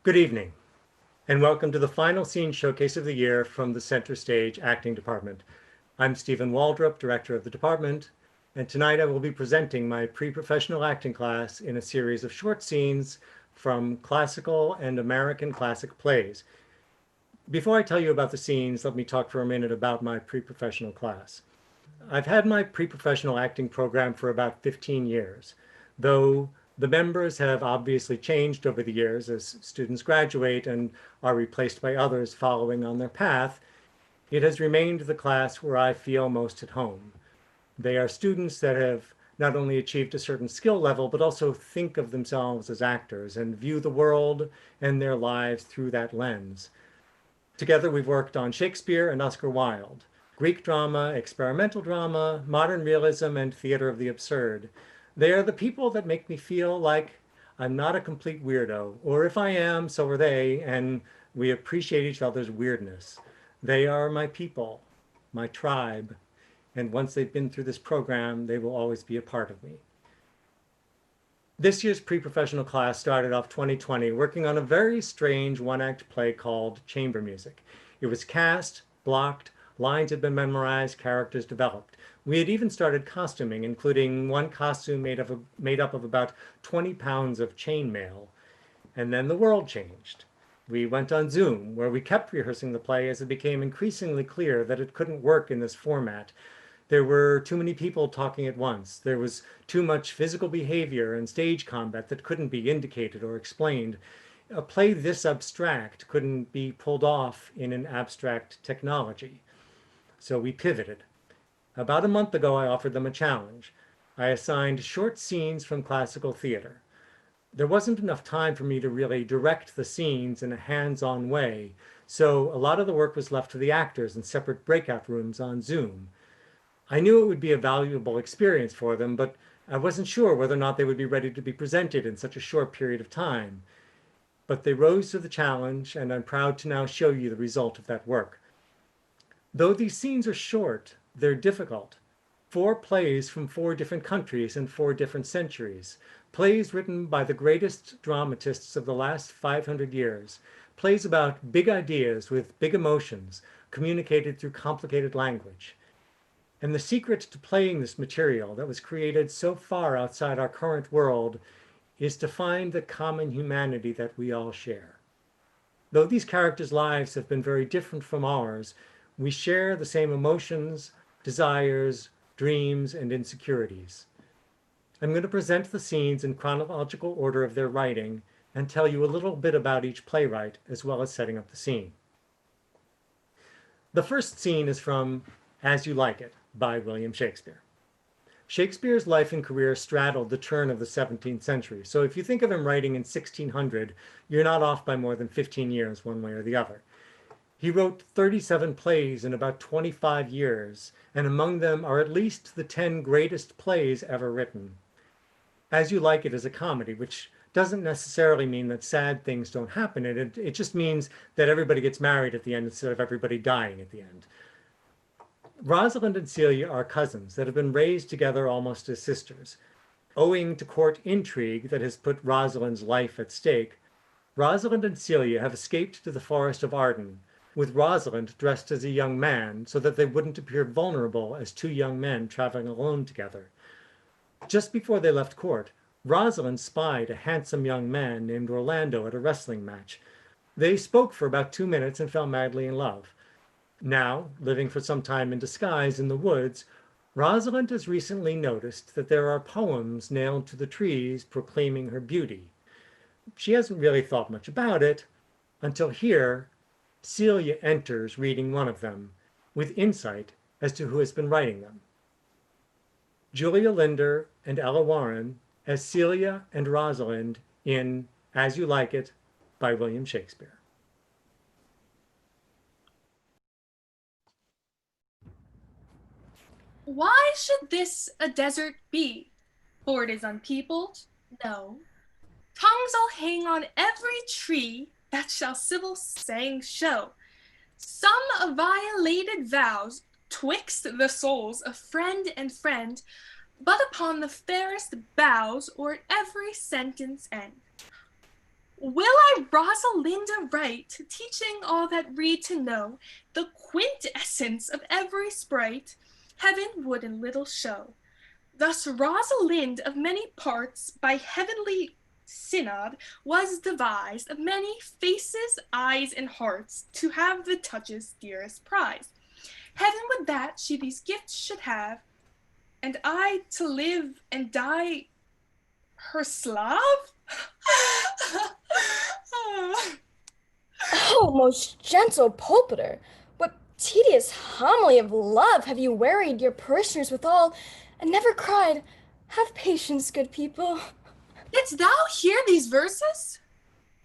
Good evening, and welcome to the final scene showcase of the year from the Center Stage Acting Department. I'm Stephen Waldrop, Director of the department, and tonight I will be presenting my pre-professional acting class in a series of short scenes from classical and American classic plays. Before I tell you about the scenes, let me talk for a minute about my pre-professional class. I've had my pre-professional acting program for about 15 years, though the members have obviously changed over the years as students graduate and are replaced by others following on their path. It has remained the class where I feel most at home. They are students that have not only achieved a certain skill level, but also think of themselves as actors and view the world and their lives through that lens. Together, we've worked on Shakespeare and Oscar Wilde, Greek drama, experimental drama, modern realism, and theater of the absurd. They are the people that make me feel like I'm not a complete weirdo, or if I am, so are they, and we appreciate each other's weirdness. They are my people, my tribe, and once they've been through this program, they will always be a part of me. This year's pre-professional class started off 2020 working on a very strange one-act play called Chamber Music. It was cast, blocked, lines had been memorized, characters developed. We had even started costuming, including one costume made up of about 20 pounds of chainmail. And then the world changed. We went on Zoom, where we kept rehearsing the play as it became increasingly clear that it couldn't work in this format. There were too many people talking at once. There was too much physical behavior and stage combat that couldn't be indicated or explained. A play this abstract couldn't be pulled off in an abstract technology. So we pivoted. About a month ago, I offered them a challenge. I assigned short scenes from classical theater. There wasn't enough time for me to really direct the scenes in a hands-on way, so a lot of the work was left to the actors in separate breakout rooms on Zoom. I knew it would be a valuable experience for them, but I wasn't sure whether or not they would be ready to be presented in such a short period of time. But they rose to the challenge, and I'm proud to now show you the result of that work. Though these scenes are short, they're difficult. 4 plays from 4 different countries and 4 different centuries. Plays written by the greatest dramatists of the last 500 years. Plays about big ideas with big emotions, communicated through complicated language. And the secret to playing this material that was created so far outside our current world is to find the common humanity that we all share. Though these characters' lives have been very different from ours, we share the same emotions, desires, dreams, and insecurities. I'm going to present the scenes in chronological order of their writing and tell you a little bit about each playwright, as well as setting up the scene. The first scene is from As You Like It by William Shakespeare. Shakespeare's life and career straddled the turn of the 17th century, so if you think of him writing in 1600, you're not off by more than 15 years one way or the other. He wrote 37 plays in about 25 years, and among them are at least the 10 greatest plays ever written. As You Like It is a comedy, which doesn't necessarily mean that sad things don't happen. It just means that everybody gets married at the end instead of everybody dying at the end. Rosalind and Celia are cousins that have been raised together almost as sisters. Owing to court intrigue that has put Rosalind's life at stake, Rosalind and Celia have escaped to the forest of Arden, with Rosalind dressed as a young man so that they wouldn't appear vulnerable as 2 young men traveling alone together. Just before they left court, Rosalind spied a handsome young man named Orlando at a wrestling match. They spoke for about 2 minutes and fell madly in love. Now, living for some time in disguise in the woods, Rosalind has recently noticed that there are poems nailed to the trees proclaiming her beauty. She hasn't really thought much about it until here, Celia enters reading one of them, with insight as to who has been writing them. Julia Linder and Ella Warren as Celia and Rosalind in As You Like It by William Shakespeare. Why should this a desert be? For it is unpeopled? No. Tongues I'll hang on every tree that shall civil saying show. Some of violated vows twixt the souls of friend and friend, but upon the fairest boughs or at every sentence end. Will I Rosalinda write, teaching all that read to know the quintessence of every sprite heaven would in little show. Thus Rosalind of many parts by heavenly synod was devised of many faces, eyes, and hearts to have the touch's dearest prize. Heaven would that she these gifts should have, and I to live and die her Slav? Oh, most gentle pulpiter, what tedious homily of love have you wearied your parishioners withal, and never cried, "Have patience, good people." Didst thou hear these verses?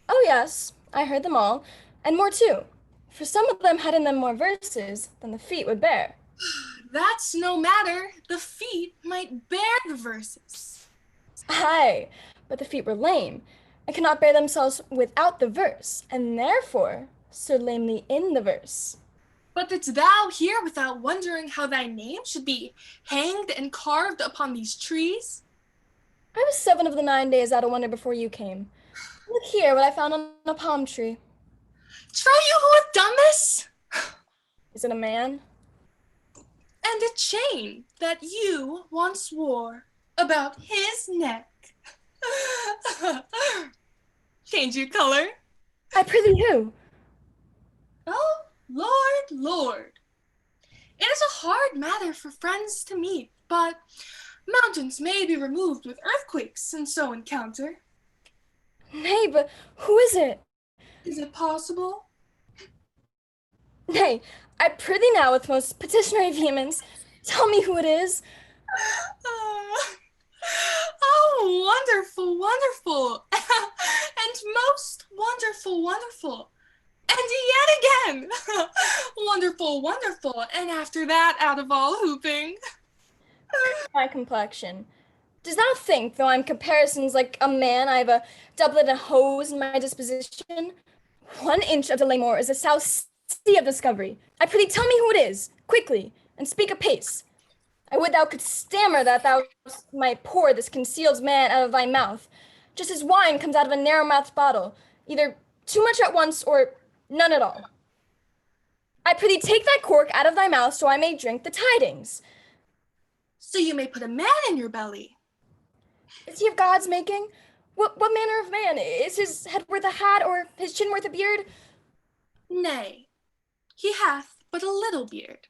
Oh, yes, I heard them all, and more too, for some of them had in them more verses than the feet would bear. That's no matter. The feet might bear the verses. Aye, but the feet were lame, and could not bear themselves without the verse, and therefore stood lamely in the verse. But didst thou hear without wondering how thy name should be hanged and carved upon these trees? I was 7 of the 9 days out of wonder before you came. Look here what I found on a palm tree. Trow you who hath done this? Is it a man? And a chain that you once wore about his neck. Change your color. I prithee who? Oh, Lord, Lord. It is a hard matter for friends to meet, but mountains may be removed with earthquakes and so encounter. Nay, but who is it? Is it possible? Nay, I prithee now with most petitionary vehemence, tell me who it is. Oh, wonderful, wonderful, and most wonderful, wonderful, and yet again, wonderful, wonderful, and after that, out of all hooping. My complexion. Does thou think, though I'm comparisons like a man, I have a doublet and hose in my disposition? 1 inch of delay more is a south sea of discovery. I prithee tell me who it is, quickly, and speak apace. I would thou couldst stammer that thou might pour this concealed man out of thy mouth, just as wine comes out of a narrow-mouthed bottle, either too much at once or none at all. I prithee take that cork out of thy mouth so I may drink the tidings. So you may put a man in your belly. Is he of God's making? What manner of man? Is his head worth a hat, or his chin worth a beard? Nay, he hath but a little beard.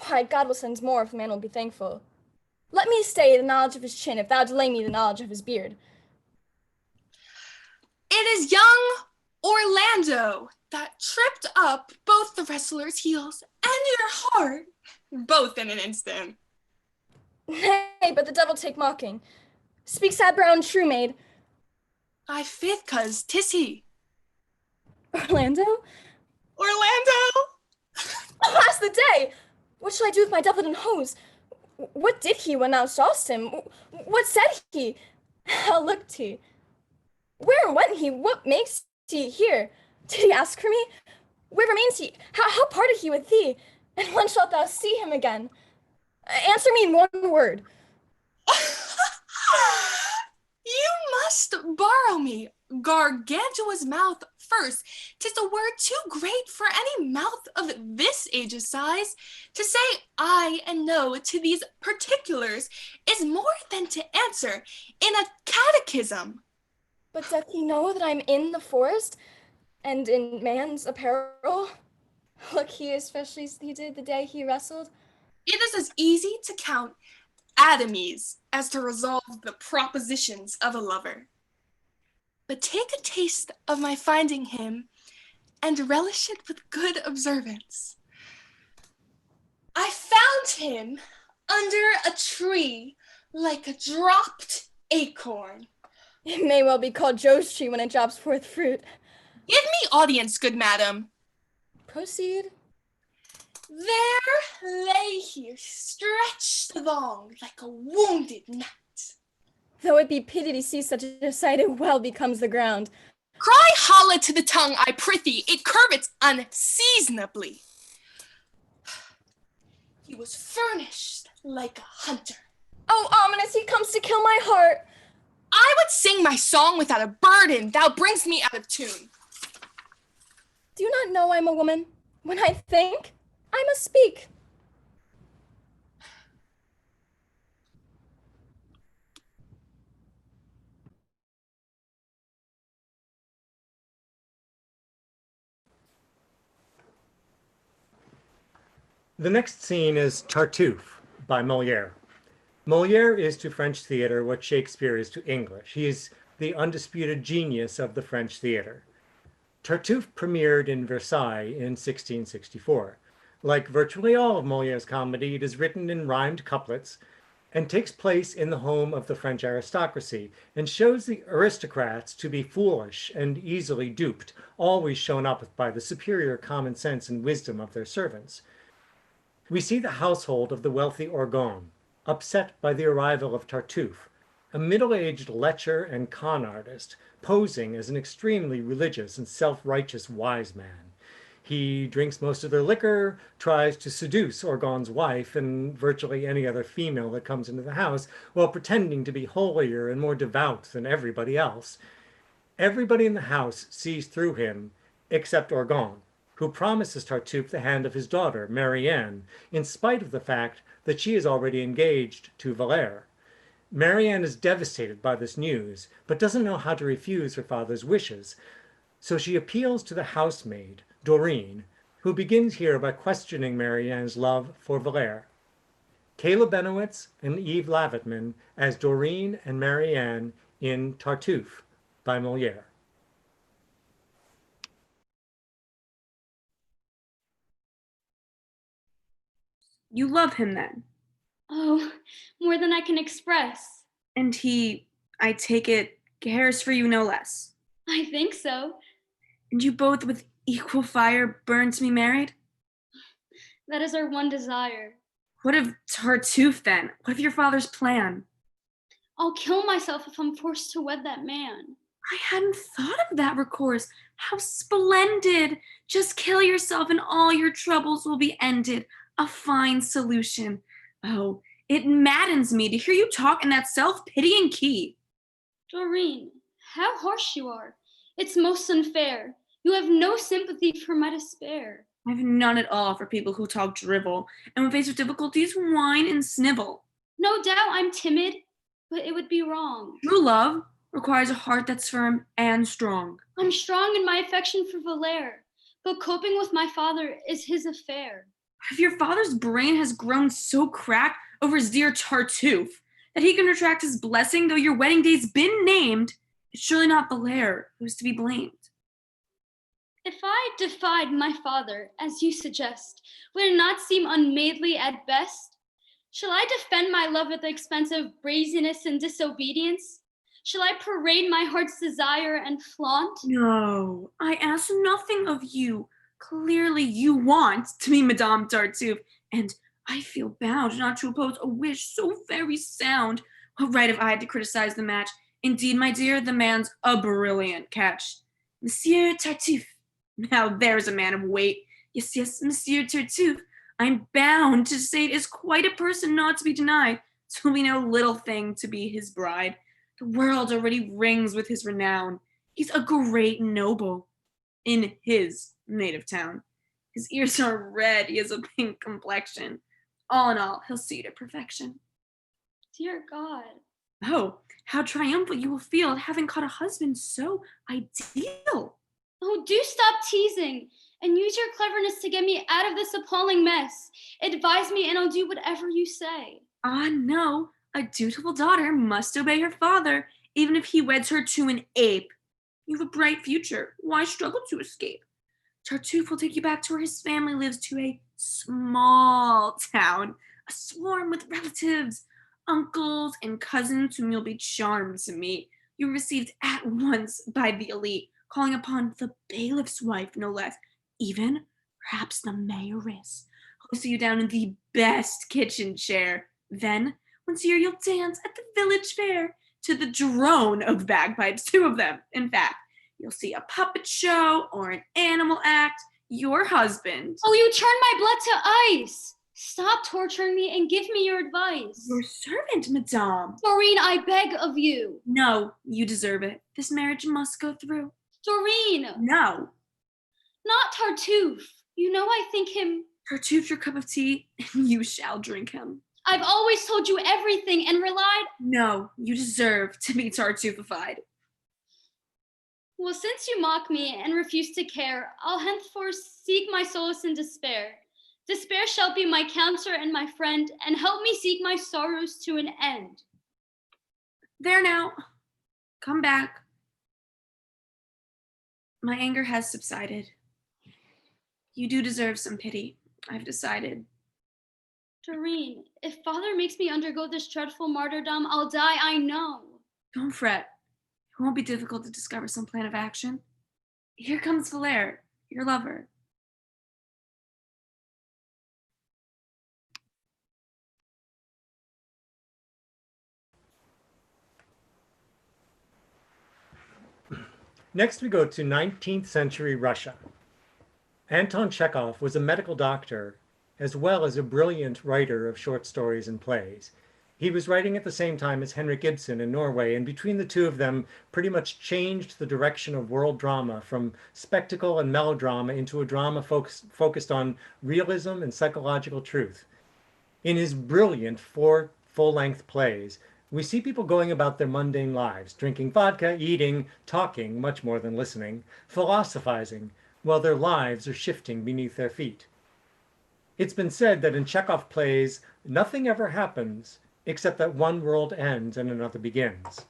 Why, God will send more if the man will be thankful. Let me stay the knowledge of his chin, if thou delay me the knowledge of his beard. It is young Orlando that tripped up both the wrestler's heels and your heart, both in an instant. Nay, but the devil take mocking. Speak sad brown true maid. I faith, 'cause 'tis he. Orlando? Orlando! Alas the day! What shall I do with my doublet and hose? What did he when thou saw'st him? What said he? How looked he? Where went he? What makes he here? Did he ask for me? Where remains he? How parted he with thee? And when shalt thou see him again? Answer me in 1 word. You must borrow me Gargantua's mouth first. 'Tis a word too great for any mouth of this age's size. To say I and no to these particulars is more than to answer in a catechism. But doth he know that I'm in the forest and in man's apparel? Look he especially he did the day he wrestled. It is as easy to count atomies as to resolve the propositions of a lover. But take a taste of my finding him and relish it with good observance. I found him under a tree like a dropped acorn. It may well be called Joe's tree when it drops forth fruit. Give me audience, good madam. Proceed. There lay he stretched along like a wounded knight. Though it be pity to see such a sight, it well becomes the ground. Cry holla to the tongue, I prithee, it curvets unseasonably. He was furnished like a hunter. Oh, ominous, he comes to kill my heart. I would sing my song without a burden. Thou brings me out of tune. Do you not know I'm a woman? When I think, I must speak. The next scene is Tartuffe by Molière. Molière is to French theater what Shakespeare is to English. He is the undisputed genius of the French theater. Tartuffe premiered in Versailles in 1664. Like virtually all of Molière's comedy, it is written in rhymed couplets and takes place in the home of the French aristocracy and shows the aristocrats to be foolish and easily duped, always shown up by the superior common sense and wisdom of their servants. We see the household of the wealthy Orgon, upset by the arrival of Tartuffe, a middle-aged lecher and con artist, posing as an extremely religious and self-righteous wise man. He drinks most of their liquor, tries to seduce Orgon's wife and virtually any other female that comes into the house, while pretending to be holier and more devout than everybody else. Everybody in the house sees through him, except Orgon, who promises Tartuffe the hand of his daughter, Marianne, in spite of the fact that she is already engaged to Valère. Marianne is devastated by this news, but doesn't know how to refuse her father's wishes, so she appeals to the housemaid, Dorine, who begins here by questioning Marianne's love for Valère. Kayla Benowitz and Eve Lavittman as Dorine and Marianne in Tartuffe by Molière. You love him then? Oh, more than I can express. And he, I take it, cares for you no less. I think so. And you both with equal fire burn to be married? That is our one desire. What of Tartuffe then? What of your father's plan? I'll kill myself if I'm forced to wed that man. I hadn't thought of that recourse. How splendid! Just kill yourself and all your troubles will be ended. A fine solution. Oh, it maddens me to hear you talk in that self-pitying key. Doreen, how harsh you are. It's most unfair. You have no sympathy for my despair. I've none at all for people who talk drivel, and when faced with difficulties, whine and snivel. No doubt I'm timid, but it would be wrong. True love requires a heart that's firm and strong. I'm strong in my affection for Valère, but coping with my father is his affair. If your father's brain has grown so cracked over his dear Tartuffe that he can retract his blessing though your wedding day's been named, it's surely not Valère who's to be blamed. If I defied my father, as you suggest, would it not seem unmaidenly at best? Shall I defend my love at the expense of brazenness and disobedience? Shall I parade my heart's desire and flaunt? No, I ask nothing of you. Clearly you want to be Madame Tartuffe, and I feel bound not to oppose a wish so very sound. What right have I to criticize the match? Indeed, my dear, the man's a brilliant catch. Monsieur Tartuffe. Now there's a man of weight. Yes, yes, Monsieur Tartuffe. I'm bound to say it is quite a person not to be denied. 'Twill be no little thing to be his bride. The world already rings with his renown. He's a great noble in his native town. His ears are red, he has a pink complexion. All in all, he'll see to perfection. Dear God. Oh, how triumphant you will feel at having caught a husband so ideal. Oh, do stop teasing and use your cleverness to get me out of this appalling mess. Advise me and I'll do whatever you say. Ah, no, a dutiful daughter must obey her father, even if he weds her to an ape. You have a bright future. Why struggle to escape? Tartuffe will take you back to where his family lives, to a small town, a swarm with relatives, uncles and cousins whom you'll be charmed to meet. You're received at once by the elite, calling upon the bailiff's wife, no less, even perhaps the mayoress, who'll see you down in the best kitchen chair. Then, once a year, you'll dance at the village fair to the drone of bagpipes, 2 of them, in fact. You'll see a puppet show or an animal act. Your husband. Oh, you turn my blood to ice. Stop torturing me and give me your advice. Your servant, Madame. Doreen, I beg of you. No, you deserve it. This marriage must go through. Doreen, No. not Tartuffe. You know I think him. Tartuffe your cup of tea, and you shall drink him. I've always told you everything and relied. No, you deserve to be Tartuffeified. Well, since you mock me and refuse to care, I'll henceforth seek my solace in despair. Despair shall be my counselor and my friend, and help me seek my sorrows to an end. There now. Come back. My anger has subsided. You do deserve some pity, I've decided. Doreen, if Father makes me undergo this dreadful martyrdom, I'll die, I know. Don't fret. It won't be difficult to discover some plan of action. Here comes Valere, your lover. Next, we go to 19th century Russia. Anton Chekhov was a medical doctor as well as a brilliant writer of short stories and plays. He was writing at the same time as Henrik Ibsen in Norway, and between the two of them pretty much changed the direction of world drama from spectacle and melodrama into a drama focused on realism and psychological truth. In his brilliant 4 full-length plays, we see people going about their mundane lives, drinking vodka, eating, talking, much more than listening, philosophizing, while their lives are shifting beneath their feet. It's been said that in Chekhov plays, nothing ever happens except that one world ends and another begins.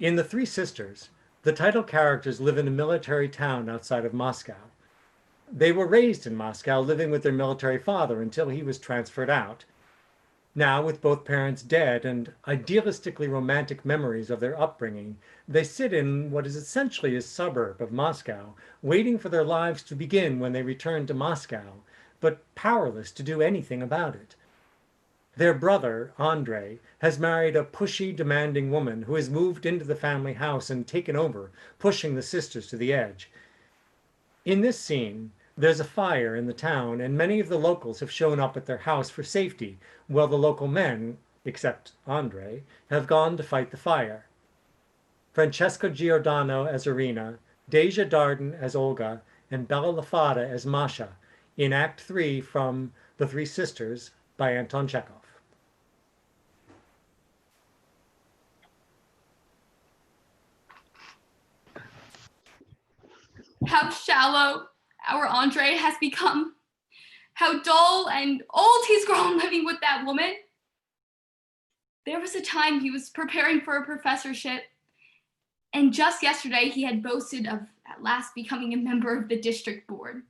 In The Three Sisters, the title characters live in a military town outside of Moscow. They were raised in Moscow, living with their military father until he was transferred out. Now, with both parents dead and idealistically romantic memories of their upbringing, they sit in what is essentially a suburb of Moscow, waiting for their lives to begin when they return to Moscow, but powerless to do anything about it. Their brother, Andrei, has married a pushy, demanding woman who has moved into the family house and taken over, pushing the sisters to the edge. In this scene, there's a fire in the town, and many of the locals have shown up at their house for safety, while the local men, except Andrei, have gone to fight the fire. Francesca Giordano as Irina, Deja Darden as Olga, and Bella Lafada as Masha, in Act 3 from The Three Sisters by Anton Chekhov. How shallow our Andre has become. How dull and old he's grown living with that woman. There was a time he was preparing for a professorship, and just yesterday he had boasted of at last becoming a member of the district board.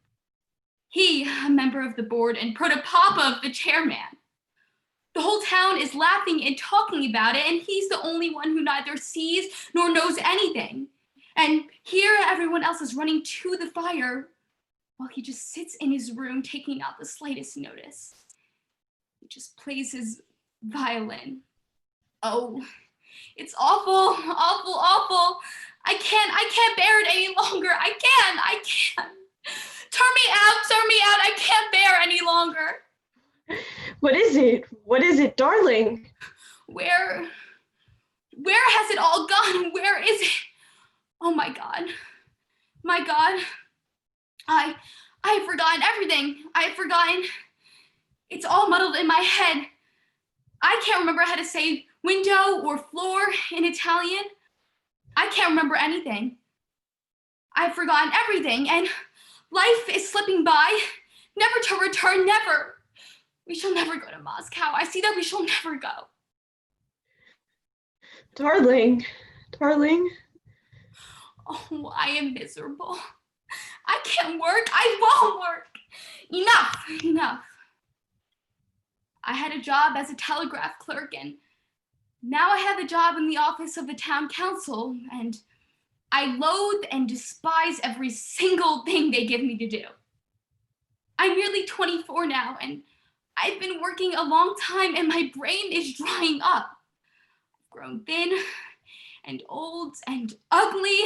He, a member of the board and protopapa of the chairman. The whole town is laughing and talking about it, and he's the only one who neither sees nor knows anything. And here everyone else is running to the fire while he just sits in his room taking not the slightest notice. He just plays his violin. Oh, it's awful, awful, awful. I can't bear it any longer. I can't. Turn me out. I can't bear any longer. What is it? What is it, darling? Where has it all gone? Where is it? Oh my God. My God. I've forgotten everything. I've forgotten. It's all muddled in my head. I can't remember how to say window or floor in Italian. I can't remember anything. I've forgotten everything, and life is slipping by, never to return, never. We shall never go to Moscow. I see that we shall never go. Darling. Oh, I am miserable. I can't work. I won't work. Enough. I had a job as a telegraph clerk, and now I have a job in the office of the town council, and I loathe and despise every single thing they give me to do. I'm nearly 24 now, and I've been working a long time, and my brain is drying up. I've grown thin and old and ugly,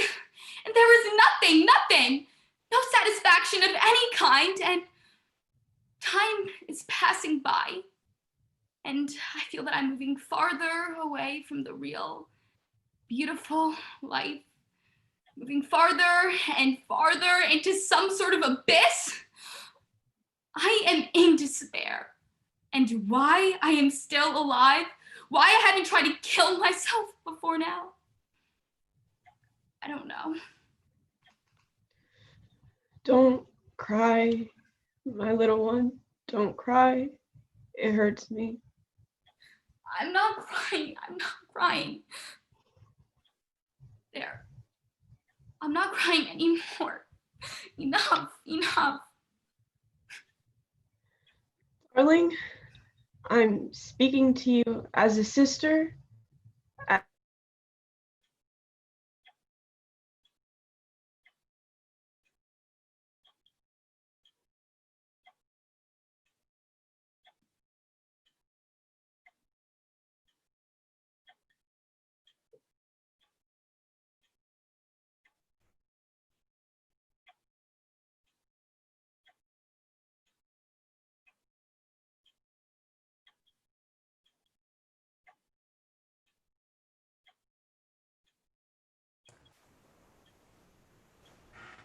and there is nothing, no satisfaction of any kind, and Time is passing by, and I feel that I'm moving farther away from the real, beautiful life, moving farther and farther into some sort of abyss. I am in despair. And why I am still alive, why I haven't tried to kill myself before now, I don't know. Don't cry, my little one. Don't cry. It hurts me. I'm not crying. I'm not crying. There. I'm not crying anymore. Enough. Enough. Darling, I'm speaking to you as a sister.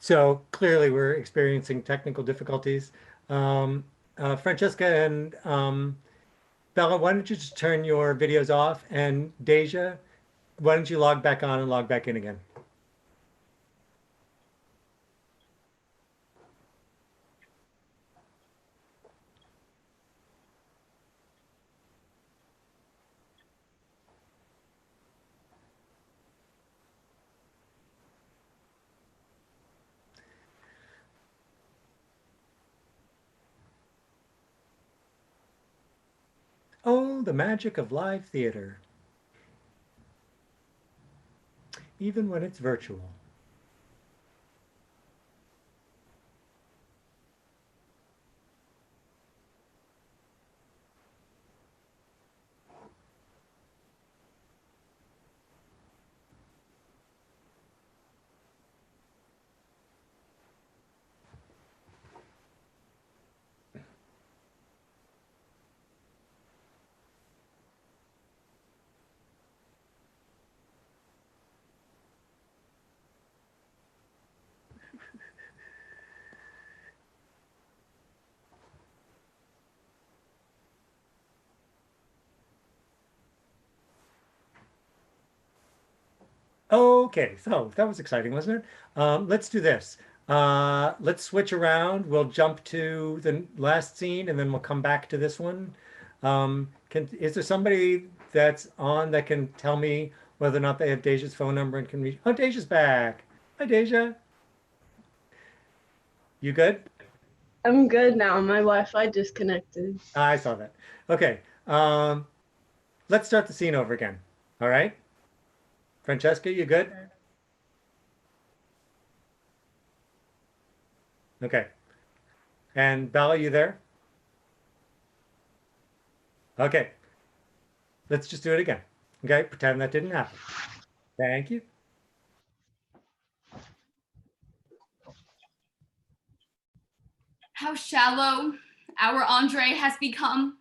So clearly we're experiencing technical difficulties. Francesca and Bella, why don't you just turn your videos off? And Deja, why don't you log back on and log back in again? Oh, the magic of live theater, even when it's virtual. Okay, so that was exciting, wasn't it? Let's do this. Let's switch around. We'll jump to the last scene and then we'll come back to this one. Is there somebody that's on that can tell me whether or not they have Deja's phone number and can reach? Oh, Deja's back. Hi, Deja. You good? I'm good now. My Wi-Fi disconnected. I saw that. Okay. Let's start the scene over again. All right. Francesca, you good? Okay. And Bella, you there? Okay. Let's just do it again. Okay. Pretend that didn't happen. Thank you. How shallow our Andre has become.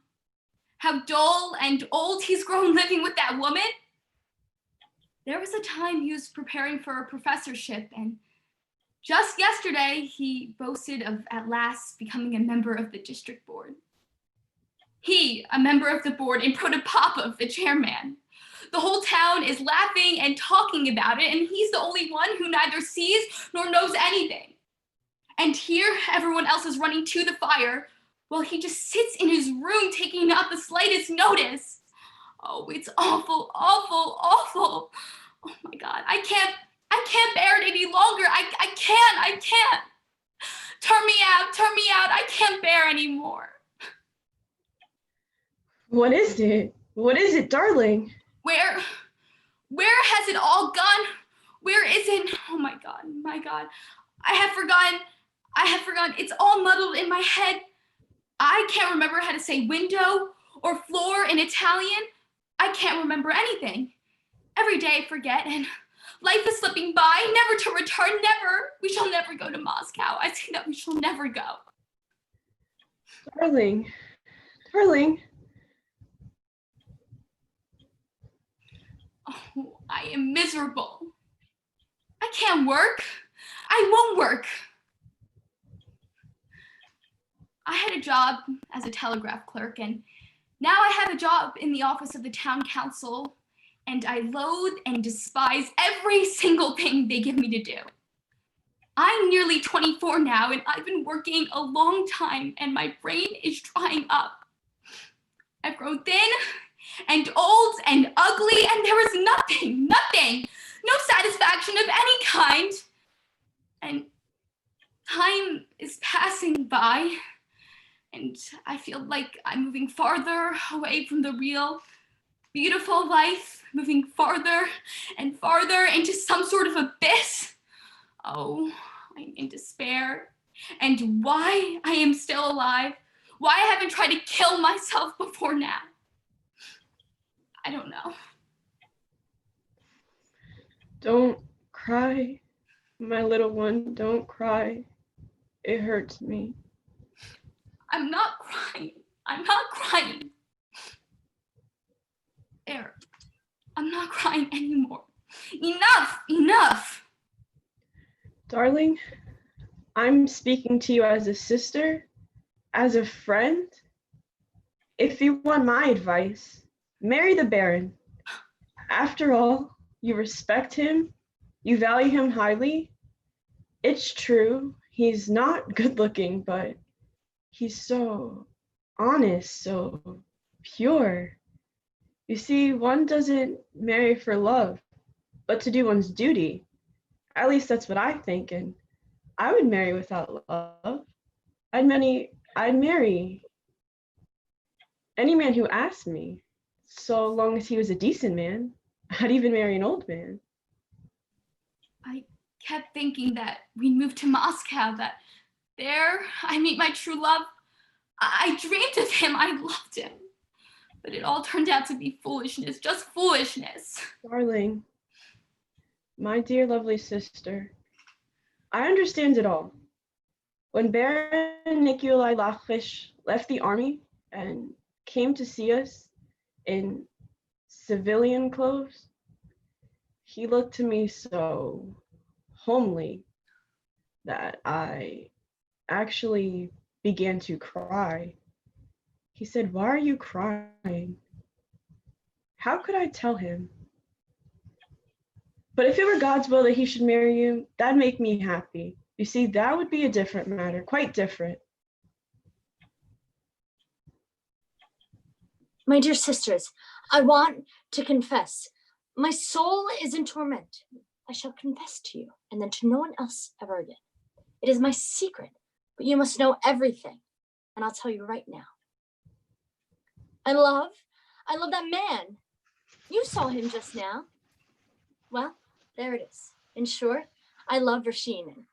How dull and old he's grown living with that woman. There was a time he was preparing for a professorship, and just yesterday he boasted of at last becoming a member of the district board. He, a member of the board in protopapa, the chairman. The whole town is laughing and talking about it, and he's the only one who neither sees nor knows anything. And here, everyone else is running to the fire, while he just sits in his room taking not the slightest notice. Oh, it's awful, awful, awful. Oh my God, I can't bear it any longer. I can't. Turn me out. I can't bear anymore. What is it? What is it, darling? Where has it all gone? Where is it? Oh my God. I have forgotten. It's all muddled in my head. I can't remember how to say window or floor in Italian. I can't remember anything. Every day I forget, and life is slipping by, never to return, never. We shall never go to Moscow. I say that we shall never go. Darling, darling, Oh, I am miserable. I can't work. I won't work. I had a job as a telegraph clerk, and now I have a job in the office of the town council, and I loathe and despise every single thing they give me to do. I'm nearly 24 now, and I've been working a long time, and my brain is drying up. I've grown thin and old and ugly, and there is nothing, no satisfaction of any kind. And time is passing by, and I feel like I'm moving farther away from the real, beautiful life, moving farther and farther into some sort of abyss. Oh, I'm in despair. And why I am still alive, why I haven't tried to kill myself before now, I don't know. don't cry. My little one, don't cry. It hurts me. I'm not crying. I'm not crying. There. I'm not crying anymore. Enough. Darling, I'm speaking to you as a sister, as a friend. If you want my advice, marry the Baron. After all, you respect him, you value him highly. It's true, he's not good looking, but he's so honest, so pure. You see, one doesn't marry for love, but to do one's duty. At least that's what I think, and I would marry without love. I'd marry any man who asked me, so long as he was a decent man. I'd even marry an old man. I kept thinking that we'd move to Moscow, that there I meet my true love. I dreamed of him, I loved him. But it all turned out to be foolishness, just foolishness. Darling, my dear lovely sister, I understand it all. When Baron Nikolai Lachfish left the army and came to see us in civilian clothes, he looked to me so homely that I actually began to cry. He said, "Why are you crying?" How could I tell him? But if it were God's will that he should marry you, that'd make me happy. You see, that would be a different matter, quite different. My dear sisters, I want to confess. My soul is in torment. I shall confess to you, and then to no one else ever again. It is my secret, but you must know everything, and I'll tell you right now. I love that man. You saw him just now. Well, there it is. In short, I love Rashinin.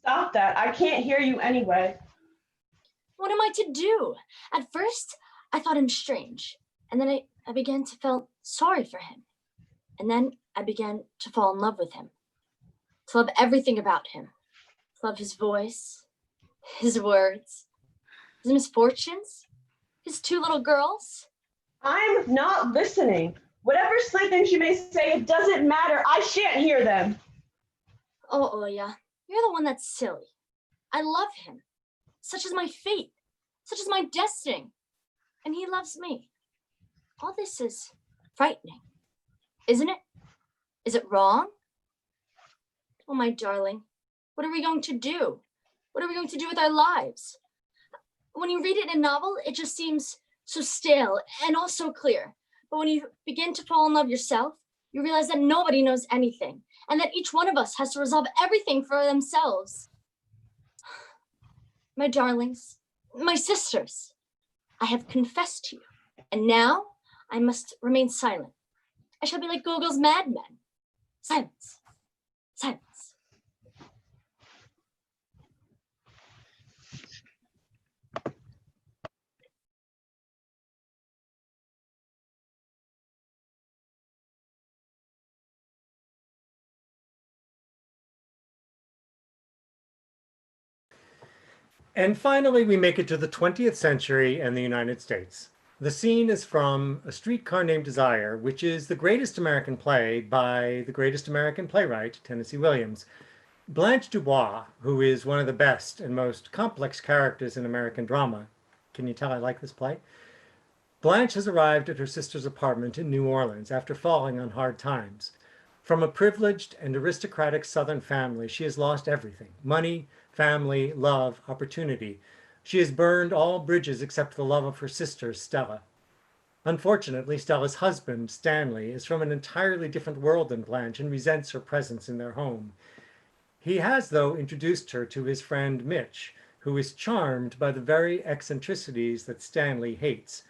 Stop that. I can't hear you anyway. What am I to do? At first, I thought him strange, and then I began to feel sorry for him. And then I began to fall in love with him, to love everything about him, to love his voice, his words, his misfortunes, his two little girls. I'm not listening. Whatever slight things you may say, it doesn't matter. I shan't hear them. Oh, Oya, you're the one that's silly. I love him. Such is my fate, such is my destiny. And he loves me. All this is frightening, isn't it? Is it wrong? Oh, my darling, what are we going to do? What are we going to do with our lives? When you read it in a novel, it just seems so stale and all so clear. But when you begin to fall in love yourself, you realize that nobody knows anything and that each one of us has to resolve everything for themselves. My darlings, my sisters, I have confessed to you, and now I must remain silent. I shall be like Gogol's madmen. Silence. Silence. And finally, we make it to the 20th century and the United States. The scene is from A Streetcar Named Desire, which is the greatest American play by the greatest American playwright, Tennessee Williams. Blanche Dubois, who is one of the best and most complex characters in American drama. Can you tell I like this play? Blanche has arrived at her sister's apartment in New Orleans after falling on hard times. From a privileged and aristocratic Southern family, she has lost everything: money, family, love, opportunity. She has burned all bridges except the love of her sister, Stella. Unfortunately, Stella's husband, Stanley, is from an entirely different world than Blanche and resents her presence in their home. He has, though, introduced her to his friend Mitch, who is charmed by the very eccentricities that Stanley hates.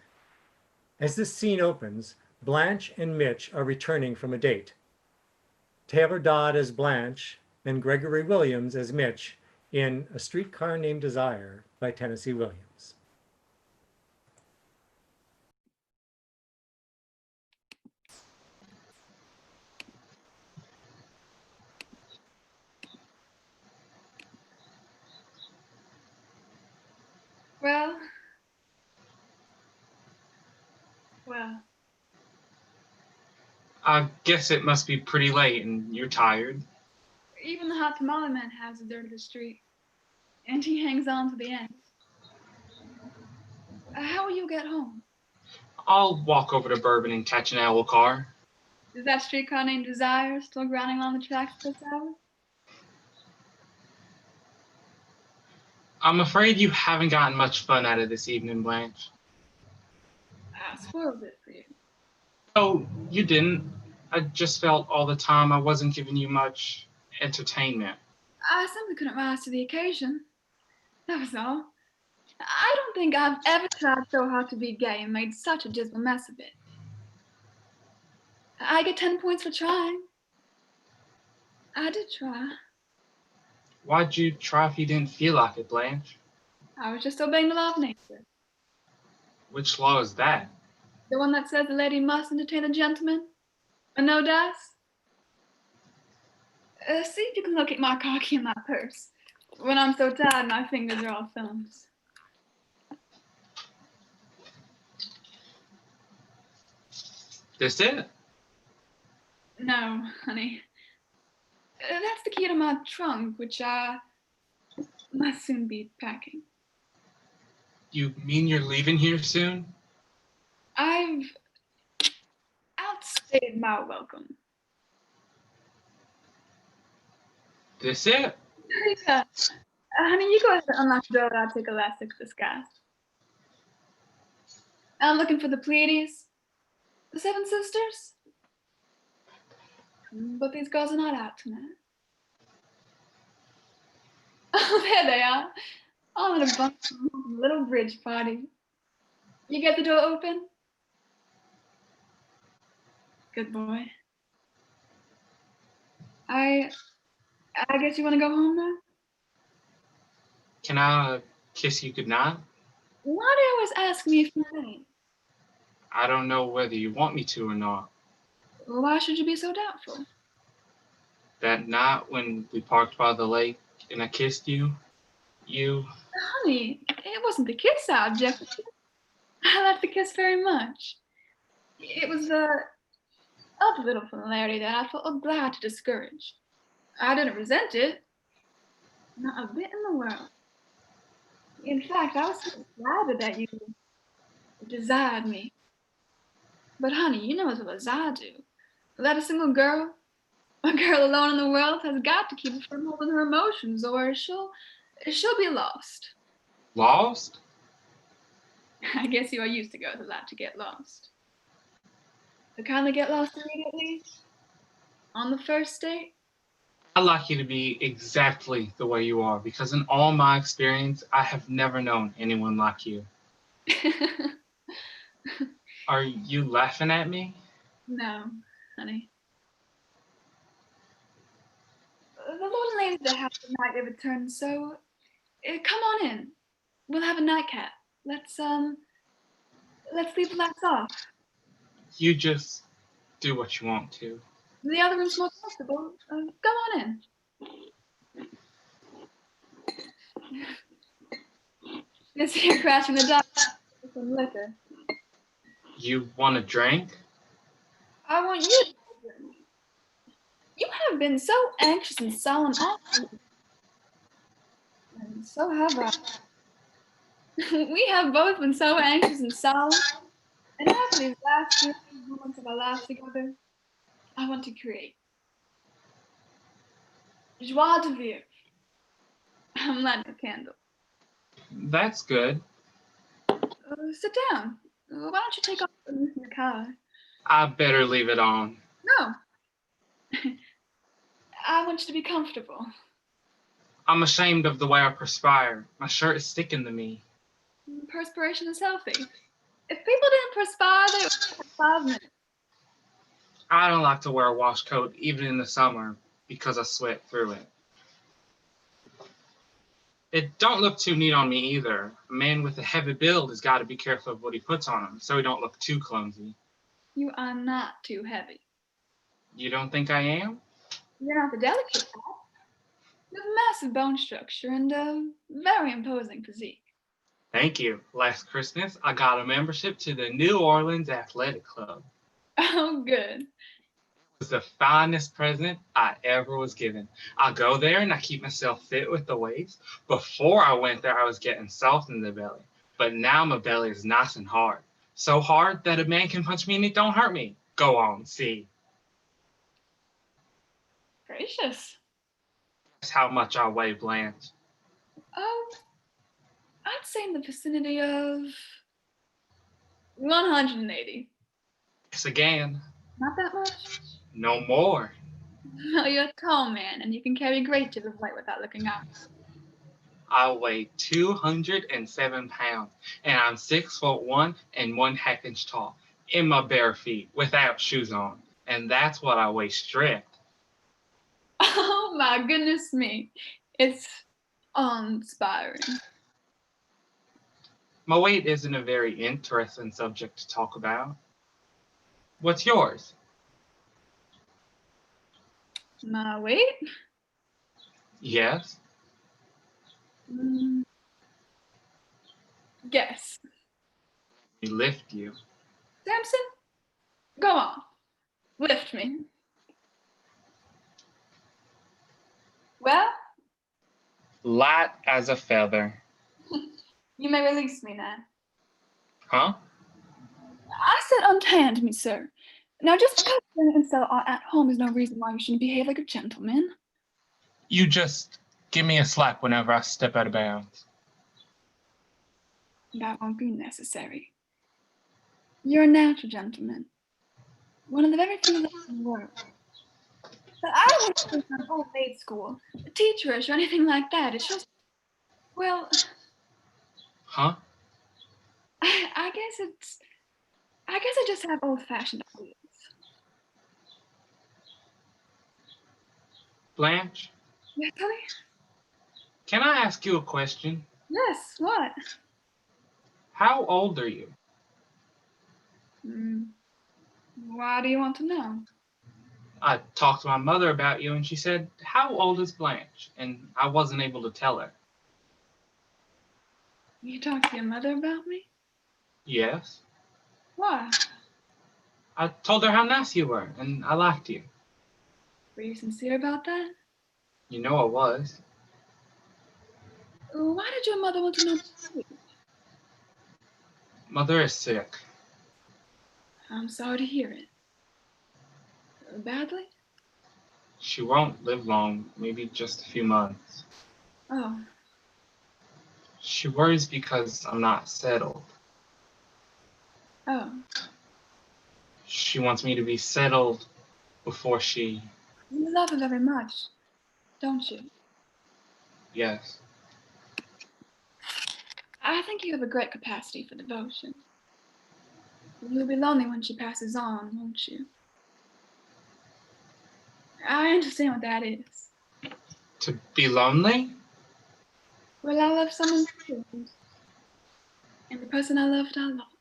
As this scene opens, Blanche and Mitch are returning from a date. Taylor Dodd as Blanche and Gregory Williams as Mitch in A Streetcar Named Desire by Tennessee Williams. Well, I guess it must be pretty late and you're tired. Even the hot tamale man has the dirt of the street, and he hangs on to the end. How will you get home? I'll walk over to Bourbon and catch an owl car. Is that streetcar named Desire still grinding along the tracks this hour? I'm afraid you haven't gotten much fun out of this evening, Blanche. I spoiled it for you. Oh, you didn't. I just felt all the time I wasn't giving you much entertainment. I simply couldn't rise to the occasion. That was all. I don't think I've ever tried so hard to be gay and made such a dismal mess of it. I get 10 points for trying. I did try. Why'd you try if you didn't feel like it, Blanche? I was just obeying the law of nature. Which law is that? The one that says the lady must entertain a gentleman. And no dice? See if you can locate my car key in my purse. When I'm so tired, my fingers are all thumbs. This it? No, honey. That's the key to my trunk, which I must soon be packing. You mean you're leaving here soon? I've outstayed my welcome. This it? Yeah. Honey, you go ahead and unlock the door and I'll take a last look at the sky. I'm looking for the Pleiades, the Seven Sisters. But these girls are not out tonight. Oh, there they are. All in a bunch of little bridge party. You get the door open? Good boy. I guess you want to go home now? Can I kiss you goodnight? Why do you always ask me if you're late? I don't know whether you want me to or not. Well, why should you be so doubtful? That night when we parked by the lake and I kissed you, Honey, it wasn't the kiss I objected to. I liked the kiss very much. It was the other little familiarity that I felt glad to discourage. I didn't resent it. Not a bit in the world. In fact, I was so flattered that you desired me. But honey, you know as well as I do that a single girl, a girl alone in the world, has got to keep a firm hold on her emotions or she'll be lost. lost? I guess you are used to girls who like to get lost. The kind that get lost immediately on the first date? I'd like you to be exactly the way you are because in all my experience, I have never known anyone like you. Are you laughing at me? No, honey. The Lord and Lady that have the night they return, so come on in. We'll have a nightcap. Let's leave the lights off. You just do what you want to. The other room's more comfortable. Go on in. Just here crashing the dock with some liquor. You want a drink? I want you to drink. You have been so anxious and sullen all week. And so have I. We have both been so anxious and sullen. And after these last few moments of our lives together, I want to create. Joie de vivre. I'm lighting a candle. That's good. Sit down. Why don't you take off the roof in the car? I better leave it on. No. I want you to be comfortable. I'm ashamed of the way I perspire. My shirt is sticking to me. Perspiration is healthy. If people didn't perspire, they would take 5 minutes. I don't like to wear a wash coat even in the summer because I sweat through it. It don't look too neat on me either. A man with a heavy build has got to be careful of what he puts on him so he don't look too clumsy. You are not too heavy. You don't think I am? You're not the delicate type. You have massive bone structure and a very imposing physique. Thank you. Last Christmas, I got a membership to the New Orleans Athletic Club. Oh, good. It was the finest present I ever was given. I go there and I keep myself fit with the weights. Before I went there, I was getting soft in the belly. But now my belly is nice and hard. So hard that a man can punch me and it don't hurt me. Go on, see. Gracious. That's how much I weigh, Blanche. I'd say in the vicinity of 180. Yes, again. Not that much? No more. No, you're a tall man, and you can carry a great deal of weight without looking up. I weigh 207 pounds, and I'm 6'1" and 1/2 inch tall, in my bare feet, without shoes on. And that's what I weigh stripped. Oh my goodness me. It's awe-inspiring. My weight isn't a very interesting subject to talk about. What's yours? My weight? Yes. Guess. We lift you. Samson? Go on. Lift me. Well, Light as a feather. you may release me now. Huh? I said untanned me, sir. Now, just because you're an incel at home is no reason why you shouldn't behave like a gentleman. You just give me a slap whenever I step out of bounds. That won't be necessary. You're a natural gentleman. One of the very few in the world. But I don't want to think on old maid school, a teacherish or anything like that. It's just, well, Huh? I guess I just have old-fashioned ideas. Blanche, Yes, honey? can I ask you a question? Yes, what? How old are you? Why do you want to know? I talked to my mother about you and she said, "How old is Blanche?" And I wasn't able to tell her. You talked to your mother about me? Yes. Why? I told her how nice you were and I liked you. Were you sincere about that? You know I was. Why did your mother want to know? Mother is sick. I'm sorry to hear it. Badly? She won't live long, maybe just a few months. Oh, She worries because I'm not settled. oh. She wants me to be settled before she... You love her very much, don't you? Yes. I think you have a great capacity for devotion. You'll be lonely when she passes on, won't you? I understand what that is. To be lonely? Well, I love someone too. And the person I loved, I lost.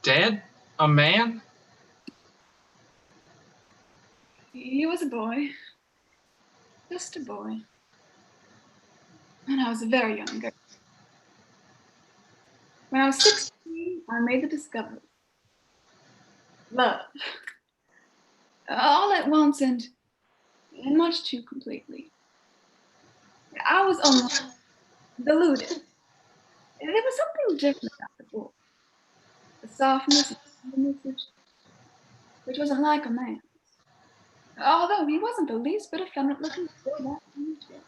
Dead? A man? He was a boy. Just a boy. And I was a very young girl. When I was 16, I made the discovery. Love. All at once and much too completely. I was almost deluded. There was something different about the boy. The softness and the message, which was unlike a man's. Although he wasn't the least bit effeminate looking for that age yet.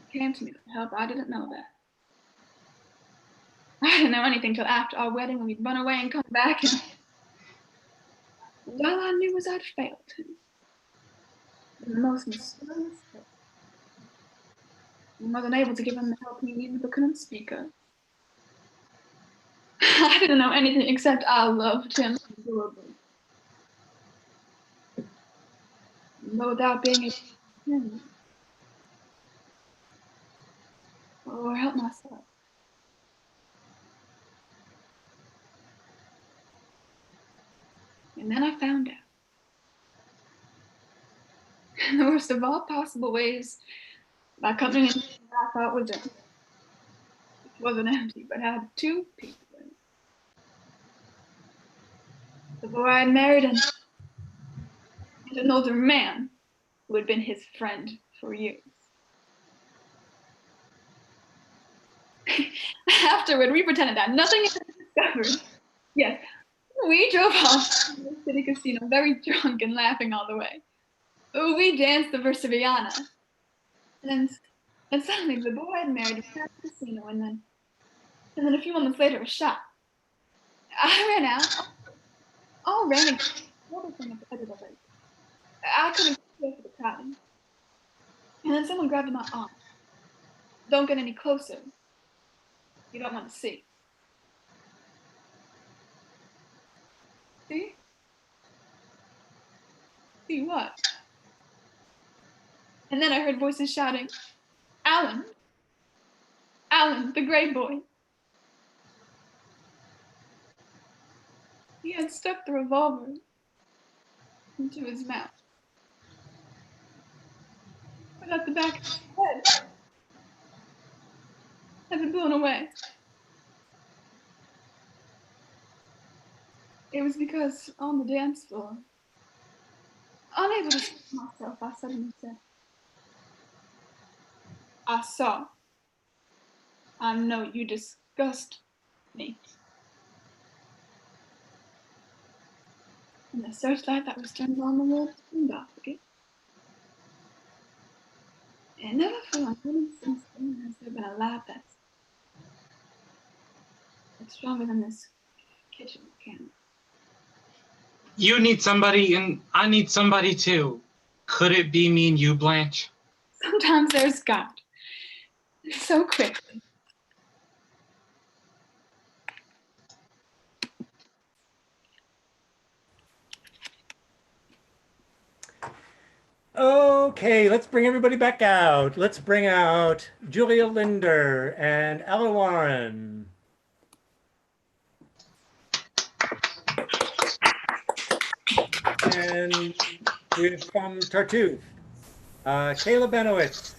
He came to me for help. I didn't know that. I didn't know anything till after our wedding when we'd run away and come back, and all I knew was I'd failed him. In the most mysterious way. I wasn't able to give him the help he needed but couldn't speak of. I didn't know anything except I loved him adorably. But without being able to him or help myself. And then I found out. In the worst of all possible ways, by coming into what I thought was empty. It wasn't empty, but had two people in it. The boy I had married and an older man who had been his friend for years. Afterward, we pretended that nothing had been discovered. Yes, we drove off to the city casino, very drunk and laughing all the way. We danced the Versiviana. And suddenly the boy I had married was at the casino, and then a few moments later, a shot. I ran out, all ran against everything at the edge of the lake. I couldn't go for the crowd. And then someone grabbed my arm. Don't get any closer. You don't want to see. See? See what? And then I heard voices shouting, Alan! Alan, the gray boy. He had stuck the revolver into his mouth. But at the back of his head had been blown away. It was because on the dance floor, unable to stop myself, I suddenly said, I saw. I know you disgust me. And the searchlight that was turned on the world turned off again. And never for a moment since then has there been a light that's stronger than this kitchen candle. You need somebody, and I need somebody too. Could it be me and you, Blanche? Sometimes there's God. So quickly. Okay, let's bring everybody back out. Let's bring out Julia Linder and Ella Warren. And we're from Tartuffe, Kayla Benowitz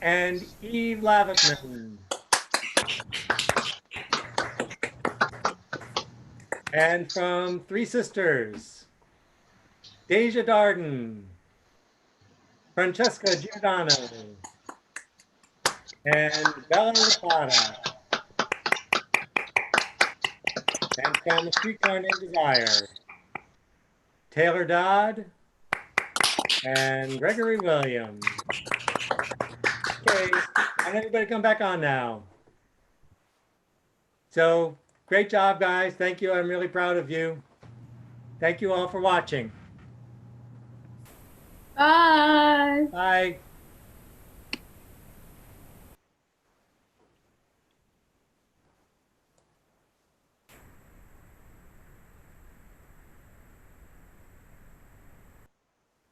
and Eve Lavitman. And from Three Sisters, Deja Darden, Francesca Giordano, and Bella Rapata. And from Streetcar Named Desire, Taylor Dodd and Gregory Williams. Okay, I want everybody to come back on now. So, great job, guys. Thank you. I'm really proud of you. Thank you all for watching. Bye. Bye.